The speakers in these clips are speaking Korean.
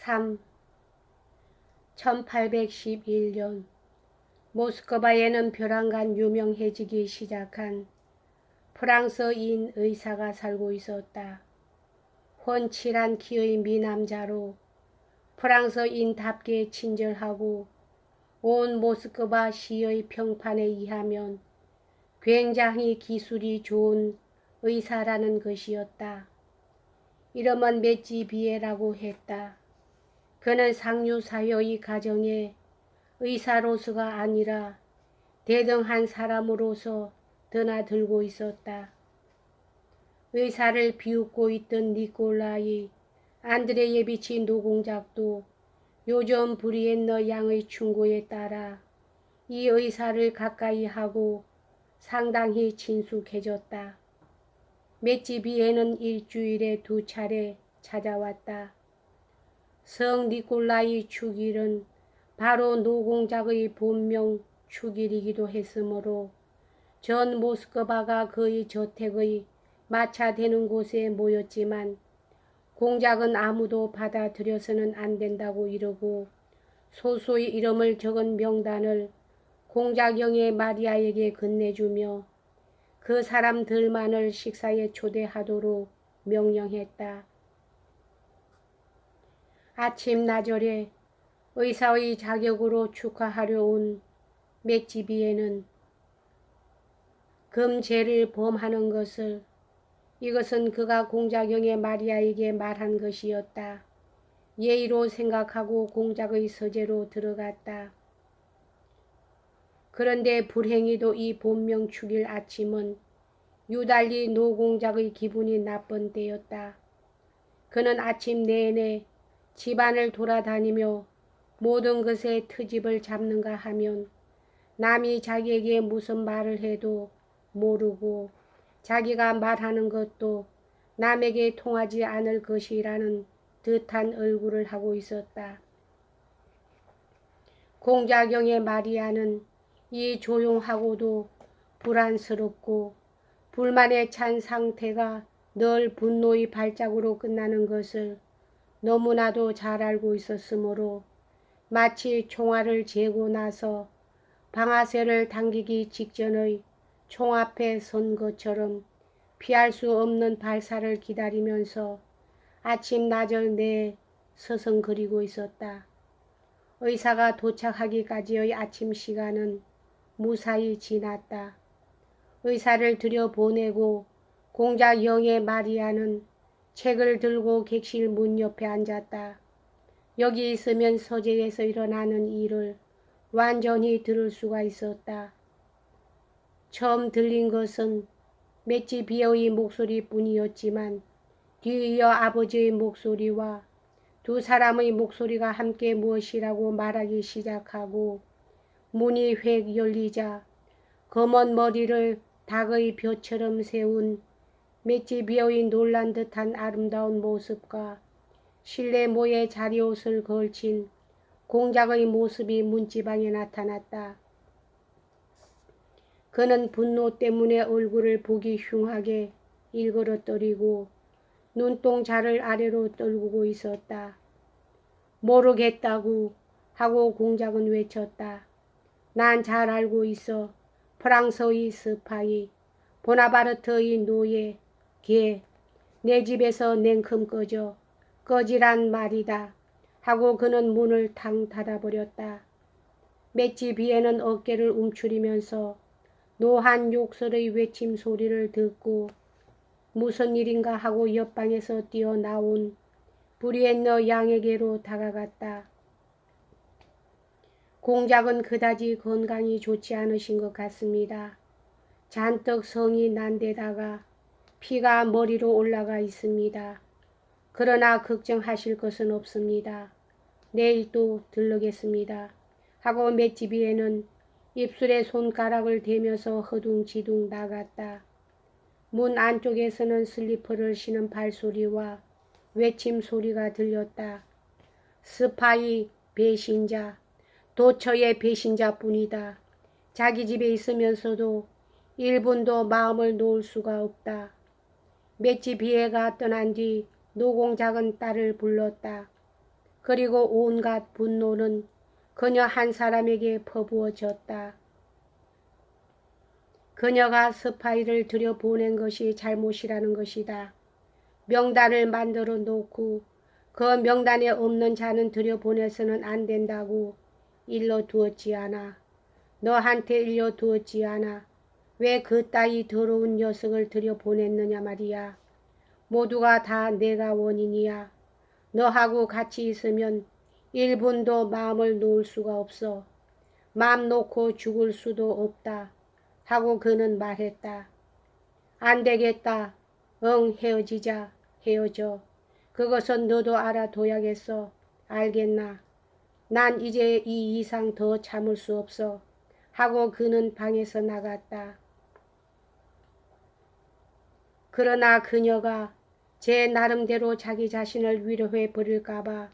3. 1811년 모스크바에는 벼랑간 유명해지기 시작한 프랑스인 의사가 살고 있었다. 훤칠한 키의 미남자로 프랑스인답게 친절하고 온 모스크바 시의 평판에 의하면 굉장히 기술이 좋은 의사라는 것이었다. 이름은 메찌비에라고 했다. 그는 상류사회의 가정에 의사로서가 아니라 대등한 사람으로서 드나들고 있었다. 의사를 비웃고 있던 니콜라이 안드레예비치 노공작도 요즘 브리엔너 양의 충고에 따라 이 의사를 가까이 하고 상당히 친숙해졌다. 메찌비에는 일주일에 2차례 찾아왔다. 성 니콜라이 축일은 바로 노공작의 본명 축일이기도 했으므로 전 모스크바가 그의 저택의 마차되는 곳에 모였지만 공작은 아무도 받아들여서는 안 된다고 이러고 소수의 이름을 적은 명단을 공작영의 마리아에게 건네주며 그 사람들만을 식사에 초대하도록 명령했다. 아침 나절에 의사의 자격으로 축하하려 온 메찌비에는 금죄를 범하는 것을 이것은 그가 공작영의 마리아에게 말한 것이었다. 예의로 생각하고 공작의 서재로 들어갔다. 그런데 불행히도 이 본명 축일 아침은 유달리 노공작의 기분이 나쁜 때였다. 그는 아침 내내 집안을 돌아다니며 모든 것에 트집을 잡는가 하면 남이 자기에게 무슨 말을 해도 모르고 자기가 말하는 것도 남에게 통하지 않을 것이라는 듯한 얼굴을 하고 있었다. 공작영의 마리아는 이 조용하고도 불안스럽고 불만에 찬 상태가 늘 분노의 발작으로 끝나는 것을 너무나도 잘 알고 있었으므로 마치 총알을 재고 나서 방아쇠를 당기기 직전의 총 앞에 선 것처럼 피할 수 없는 발사를 기다리면서 아침 나절 내에 서성거리고 있었다. 의사가 도착하기까지의 아침 시간은 무사히 지났다. 의사를 들여보내고 공작영의 마리아는 책을 들고 객실 문 옆에 앉았다. 여기 있으면 서재에서 일어나는 일을 완전히 들을 수가 있었다. 처음 들린 것은 메찌비에의 목소리뿐이었지만 뒤이어 아버지의 목소리와 두 사람의 목소리가 함께 무엇이라고 말하기 시작하고 문이 획 열리자 검은 머리를 닭의 벼처럼 세운 메찌비에의 놀란 듯한 아름다운 모습과 실내 모에 자리옷을 걸친 공작의 모습이 문지방에 나타났다. 그는 분노 때문에 얼굴을 보기 흉하게 일그러뜨리고 눈동자를 아래로 떨구고 있었다. 모르겠다고 하고 공작은 외쳤다. 난 잘 알고 있어. 프랑스의 스파이, 보나바르트의 노예, 걔, 내 집에서 냉큼 꺼져. 꺼지란 말이다. 하고 그는 문을 탕 닫아버렸다. 메찌비에는 어깨를 움츠리면서 노한 욕설의 외침 소리를 듣고 무슨 일인가 하고 옆방에서 뛰어나온 브리엔너 양에게로 다가갔다. 공작은 그다지 건강이 좋지 않으신 것 같습니다. 잔뜩 성이 난 데다가 피가 머리로 올라가 있습니다. 그러나 걱정하실 것은 없습니다. 내일 또 들르겠습니다. 하고 메찌비에는 입술에 손가락을 대면서 허둥지둥 나갔다. 문 안쪽에서는 슬리퍼를 신은 발소리와 외침 소리가 들렸다. 스파이, 배신자, 도처의 배신자뿐이다. 자기 집에 있으면서도 1분도 마음을 놓을 수가 없다. 메찌비에가 떠난 뒤 노공작은 딸을 불렀다. 그리고 온갖 분노는 그녀 한 사람에게 퍼부어졌다. 그녀가 스파이를 들여보낸 것이 잘못이라는 것이다. 명단을 만들어 놓고 그 명단에 없는 자는 들여보내서는 안 된다고 일러두었지 않아. 너한테 일러두었지 않아. 왜 그따위 더러운 녀석을 들여보냈느냐 말이야. 모두가 다 내가 원인이야. 너하고 같이 있으면 1분도 마음을 놓을 수가 없어. 마음 놓고 죽을 수도 없다. 하고 그는 말했다. 안 되겠다. 응, 헤어지자. 헤어져. 그것은 너도 알아둬야겠어. 알겠나? 난 이제 이 이상 더 참을 수 없어. 하고 그는 방에서 나갔다. 그러나 그녀가 제 나름대로 자기 자신을 위로해 버릴까봐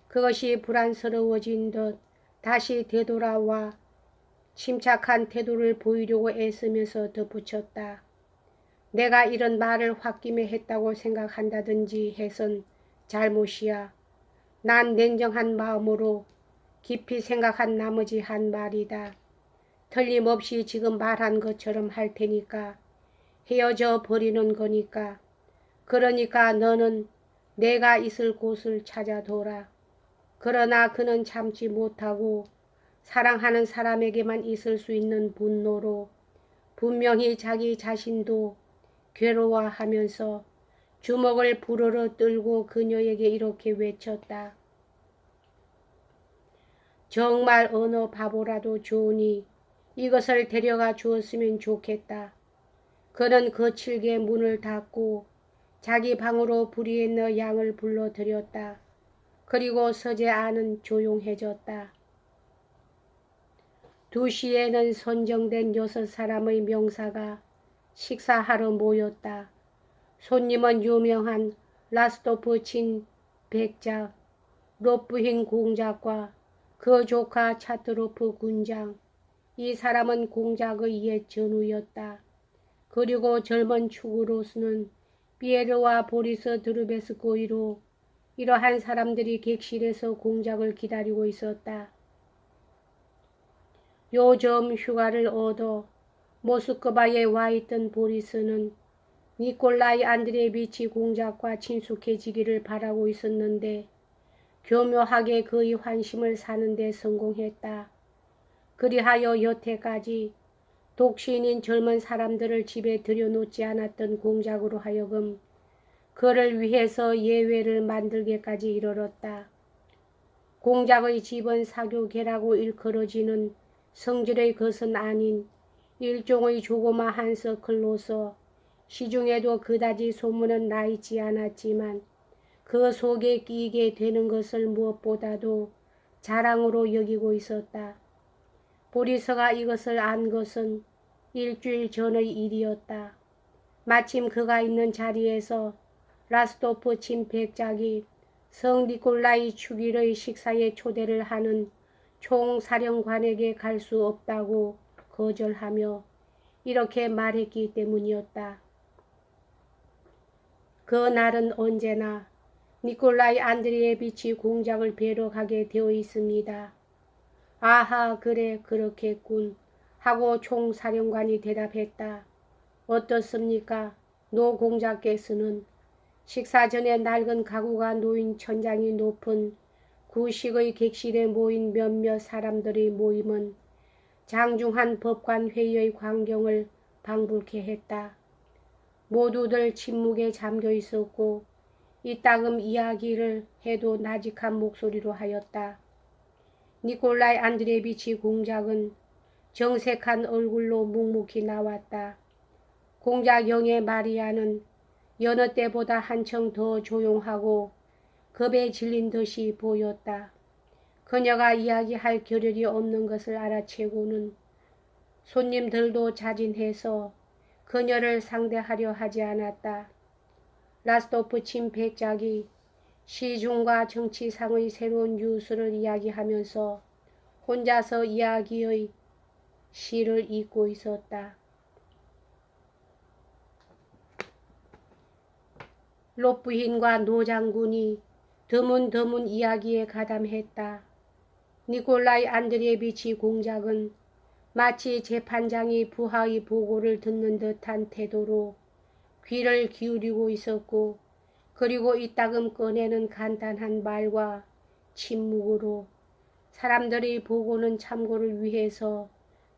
그것이 불안스러워진 듯 다시 되돌아와 침착한 태도를 보이려고 애쓰면서 덧붙였다. 내가 이런 말을 홧김에 했다고 생각한다든지 해선 잘못이야. 난 냉정한 마음으로 깊이 생각한 나머지 한 말이다. 틀림없이 지금 말한 것처럼 할 테니까. 헤어져 버리는 거니까. 그러니까 너는 내가 있을 곳을 찾아둬라. 그러나 그는 참지 못하고 사랑하는 사람에게만 있을 수 있는 분노로 분명히 자기 자신도 괴로워하면서 주먹을 부르르 떨고 그녀에게 이렇게 외쳤다. 정말 어느 바보라도 좋으니 이것을 데려가 주었으면 좋겠다. 그는 거칠게 문을 닫고 자기 방으로 불이했는 양을 불러들였다. 그리고 서재 안은 조용해졌다. 2시에는 선정된 6사람의 명사가 식사하러 모였다. 손님은 유명한 라스토프친 백작, 로프힌 공작과 그 조카 차트로프 군장. 이 사람은 공작의 옛 전우였다. 그리고 젊은 축으로서는 피에르와 보리스 드루베스코이로 이러한 사람들이 객실에서 공작을 기다리고 있었다. 요즘 휴가를 얻어 모스크바에 와 있던 보리스는 니콜라이 안드레비치 공작과 친숙해지기를 바라고 있었는데 교묘하게 그의 환심을 사는 데 성공했다. 그리하여 여태까지 독신인 젊은 사람들을 집에 들여놓지 않았던 공작으로 하여금 그를 위해서 예외를 만들게까지 이르렀다. 공작의 집은 사교계라고 일컬어지는 성질의 것은 아닌 일종의 조그마한 서클로서 시중에도 그다지 소문은 나 있지 않았지만 그 속에 끼게 되는 것을 무엇보다도 자랑으로 여기고 있었다. 보리서가 이것을 안 것은 일주일 전의 일이었다. 마침 그가 있는 자리에서 라스토프친 백작이 성 니콜라이 축일의 식사에 초대를 하는 총사령관에게 갈 수 없다고 거절하며 이렇게 말했기 때문이었다. 그날은 언제나 니콜라이 안드레예비치 공작을 뵈러 가게 되어 있습니다. 아하, 그래, 그렇겠군 하고 총사령관이 대답했다. 어떻습니까? 노 공작께서는 식사 전에 낡은 가구가 놓인 천장이 높은 구식의 객실에 모인 몇몇 사람들의 모임은 장중한 법관회의의 광경을 방불케 했다. 모두들 침묵에 잠겨 있었고 이따금 이야기를 해도 나직한 목소리로 하였다. 니콜라이 안드레비치 공작은 정색한 얼굴로 묵묵히 나왔다. 공작 영의 마리아는 여느 때보다 한층 더 조용하고 겁에 질린 듯이 보였다. 그녀가 이야기할 겨를이 없는 것을 알아채고는 손님들도 자진해서 그녀를 상대하려 하지 않았다. 라스토프친 백작이 시중과 정치상의 새로운 뉴스를 이야기하면서 혼자서 이야기의 시를 읽고 있었다. 롯부힌과 노장군이 드문드문 이야기에 가담했다. 니콜라이 안드레비치 공작은 마치 재판장이 부하의 보고를 듣는 듯한 태도로 귀를 기울이고 있었고, 그리고 이따금 꺼내는 간단한 말과 침묵으로 사람들의 보고는 참고를 위해서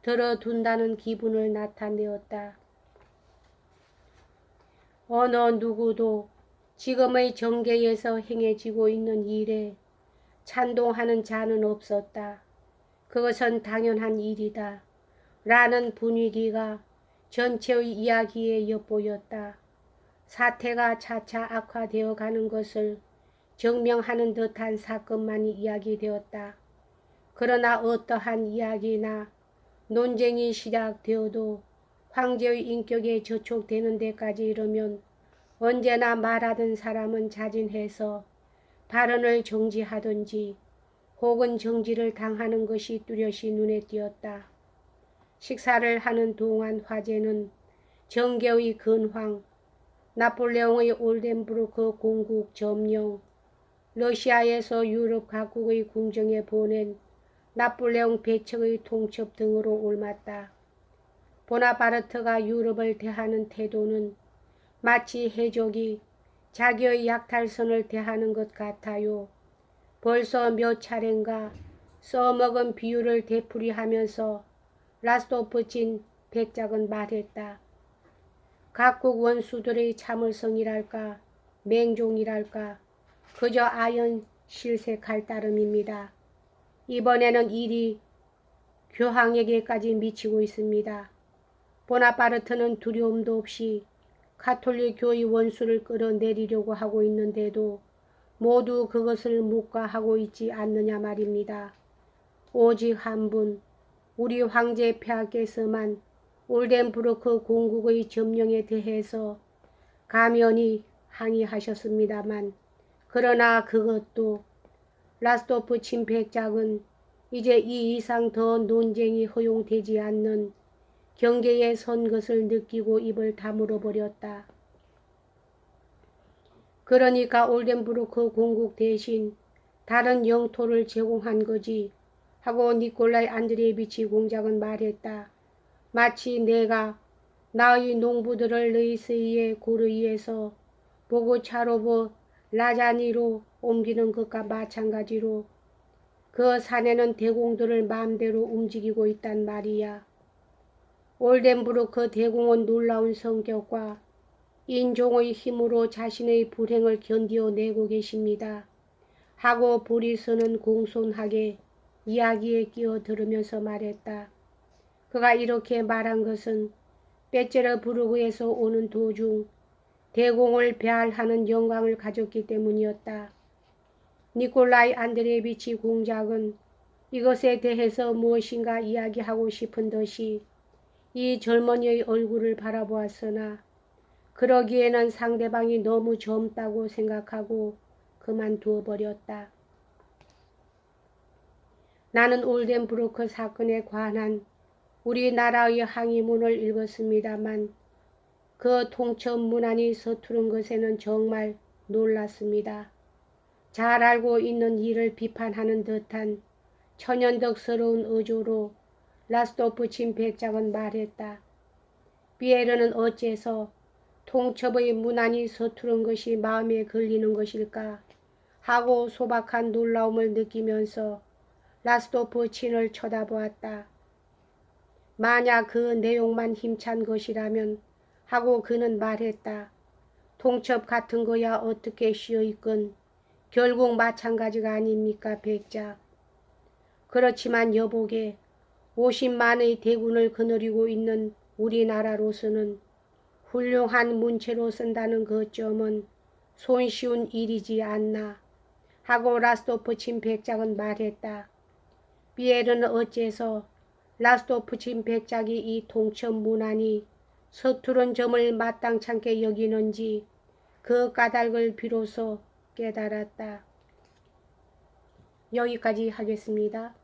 들어둔다는 기분을 나타내었다. 어느 누구도 지금의 정계에서 행해지고 있는 일에 찬동하는 자는 없었다. 그것은 당연한 일이다. 라는 분위기가 전체의 이야기에 엿보였다. 사태가 차차 악화되어 가는 것을 증명하는 듯한 사건만이 이야기되었다. 그러나 어떠한 이야기나 논쟁이 시작되어도 황제의 인격에 저촉되는 데까지 이르면 언제나 말하던 사람은 자진해서 발언을 정지하든지 혹은 정지를 당하는 것이 뚜렷이 눈에 띄었다. 식사를 하는 동안 화제는 정계의 근황, 나폴레옹의 올덴부르크 공국 점령, 러시아에서 유럽 각국의 궁정에 보낸 나폴레옹 배척의 통첩 등으로 옮았다. 보나파르트가 유럽을 대하는 태도는 마치 해적이 자기의 약탈선을 대하는 것 같아요. 벌써 몇 차례인가 써먹은 비유를 되풀이하면서 라스토프친 백작은 말했다. 각국 원수들의 참을성이랄까 맹종이랄까 그저 아연 실색할 따름입니다. 이번에는 일이 교황에게까지 미치고 있습니다. 보나파르트는 두려움도 없이 가톨릭 교의 원수를 끌어내리려고 하고 있는데도 모두 그것을 묵과하고 있지 않느냐 말입니다. 오직 한 분, 우리 황제 폐하께서만 올덴부르크 공국의 점령에 대해서 감연히 항의하셨습니다만, 그러나 그것도 라스토프친 백작은 이제 이 이상 더 논쟁이 허용되지 않는 경계에 선 것을 느끼고 입을 다물어 버렸다. 그러니까 올덴부르크 공국 대신 다른 영토를 제공한 거지 하고 니콜라이 안드레비치 공작은 말했다. 마치 내가 나의 농부들을 레이스의 고르이에서 보고차로브 라자니로 옮기는 것과 마찬가지로 그 사내는 대공들을 마음대로 움직이고 있단 말이야. 올덴부르크 대공은 놀라운 성격과 인종의 힘으로 자신의 불행을 견디어내고 계십니다. 하고 보리스는 공손하게 이야기에 끼어들으면서 말했다. 그가 이렇게 말한 것은 베체르부르크에서 오는 도중 대공을 배알하는 영광을 가졌기 때문이었다. 니콜라이 안드레비치 공작은 이것에 대해서 무엇인가 이야기하고 싶은 듯이 이 젊은이의 얼굴을 바라보았으나 그러기에는 상대방이 너무 젊다고 생각하고 그만두어 버렸다. 나는 올덴부르크 사건에 관한 우리나라의 항의문을 읽었습니다만 그 통첩 문안이 서투른 것에는 정말 놀랐습니다. 잘 알고 있는 일을 비판하는 듯한 천연덕스러운 어조로 라스토프친 백작은 말했다. 비에르는 어째서 통첩의 문안이 서투른 것이 마음에 걸리는 것일까 하고 소박한 놀라움을 느끼면서 라스토프친을 쳐다보았다. 만약 그 내용만 힘찬 것이라면 하고 그는 말했다. 통첩 같은 거야 어떻게 씌어있건 결국 마찬가지가 아닙니까 백작. 그렇지만 여보게 50만의 대군을 거느리고 있는 우리나라로서는 훌륭한 문체로 쓴다는 그 점은 손쉬운 일이지 않나 하고 라스토프친 백작은 말했다. 비에르는 어째서 라스토프친 백작이 이 통첩 문안이 서투른 점을 마땅찮게 여기는지 그 까닭을 비로소 깨달았다. 여기까지 하겠습니다.